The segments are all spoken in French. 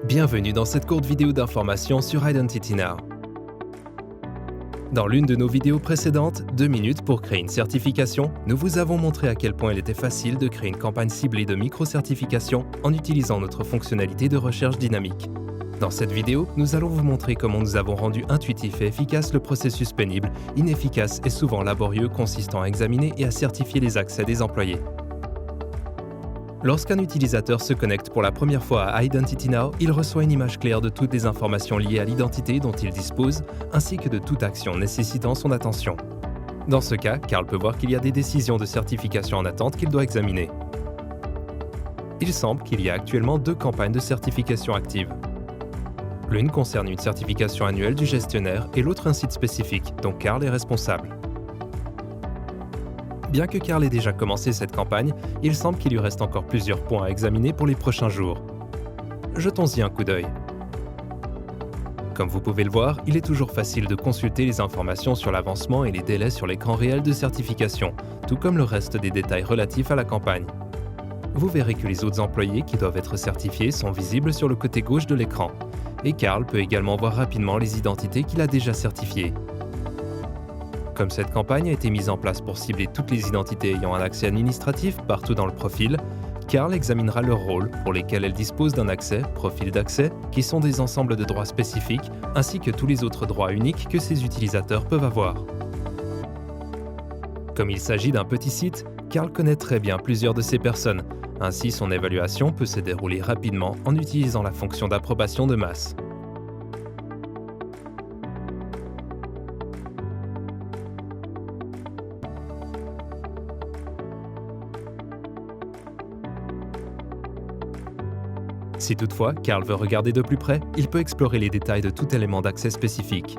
Bienvenue dans cette courte vidéo d'information sur Identity Now. Dans l'une de nos vidéos précédentes, 2 minutes pour créer une certification, nous vous avons montré à quel point il était facile de créer une campagne ciblée de micro-certification en utilisant notre fonctionnalité de recherche dynamique. Dans cette vidéo, nous allons vous montrer comment nous avons rendu intuitif et efficace le processus pénible, inefficace et souvent laborieux consistant à examiner et à certifier les accès des employés. Lorsqu'un utilisateur se connecte pour la première fois à Identity Now, il reçoit une image claire de toutes les informations liées à l'identité dont il dispose, ainsi que de toute action nécessitant son attention. Dans ce cas, Carl peut voir qu'il y a des décisions de certification en attente qu'il doit examiner. Il semble qu'il y a actuellement 2 campagnes de certification actives. L'une concerne une certification annuelle du gestionnaire et l'autre un site spécifique dont Carl est responsable. Bien que Carl ait déjà commencé cette campagne, il semble qu'il lui reste encore plusieurs points à examiner pour les prochains jours. Jetons-y un coup d'œil. Comme vous pouvez le voir, il est toujours facile de consulter les informations sur l'avancement et les délais sur l'écran réel de certification, tout comme le reste des détails relatifs à la campagne. Vous verrez que les autres employés qui doivent être certifiés sont visibles sur le côté gauche de l'écran, et Carl peut également voir rapidement les identités qu'il a déjà certifiées. Comme cette campagne a été mise en place pour cibler toutes les identités ayant un accès administratif partout dans le profil, Carl examinera leur rôle pour lesquels elles disposent d'un accès, profil d'accès, qui sont des ensembles de droits spécifiques, ainsi que tous les autres droits uniques que ces utilisateurs peuvent avoir. Comme il s'agit d'un petit site, Carl connaît très bien plusieurs de ces personnes, ainsi son évaluation peut se dérouler rapidement en utilisant la fonction d'approbation de masse. Si toutefois, Carl veut regarder de plus près, il peut explorer les détails de tout élément d'accès spécifique.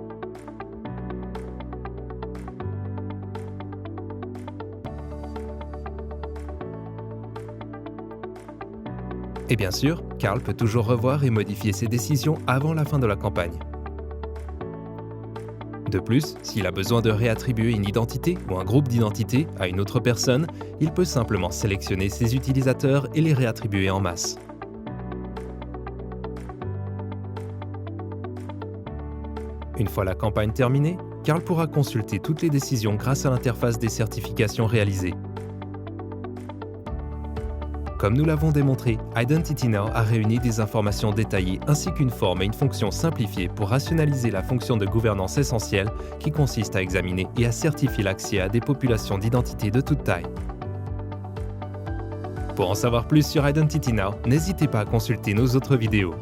Et bien sûr, Carl peut toujours revoir et modifier ses décisions avant la fin de la campagne. De plus, s'il a besoin de réattribuer une identité ou un groupe d'identités à une autre personne, il peut simplement sélectionner ses utilisateurs et les réattribuer en masse. Une fois la campagne terminée, Carl pourra consulter toutes les décisions grâce à l'interface des certifications réalisées. Comme nous l'avons démontré, Identity Now a réuni des informations détaillées ainsi qu'une forme et une fonction simplifiée pour rationaliser la fonction de gouvernance essentielle qui consiste à examiner et à certifier l'accès à des populations d'identités de toute taille. Pour en savoir plus sur Identity Now, n'hésitez pas à consulter nos autres vidéos.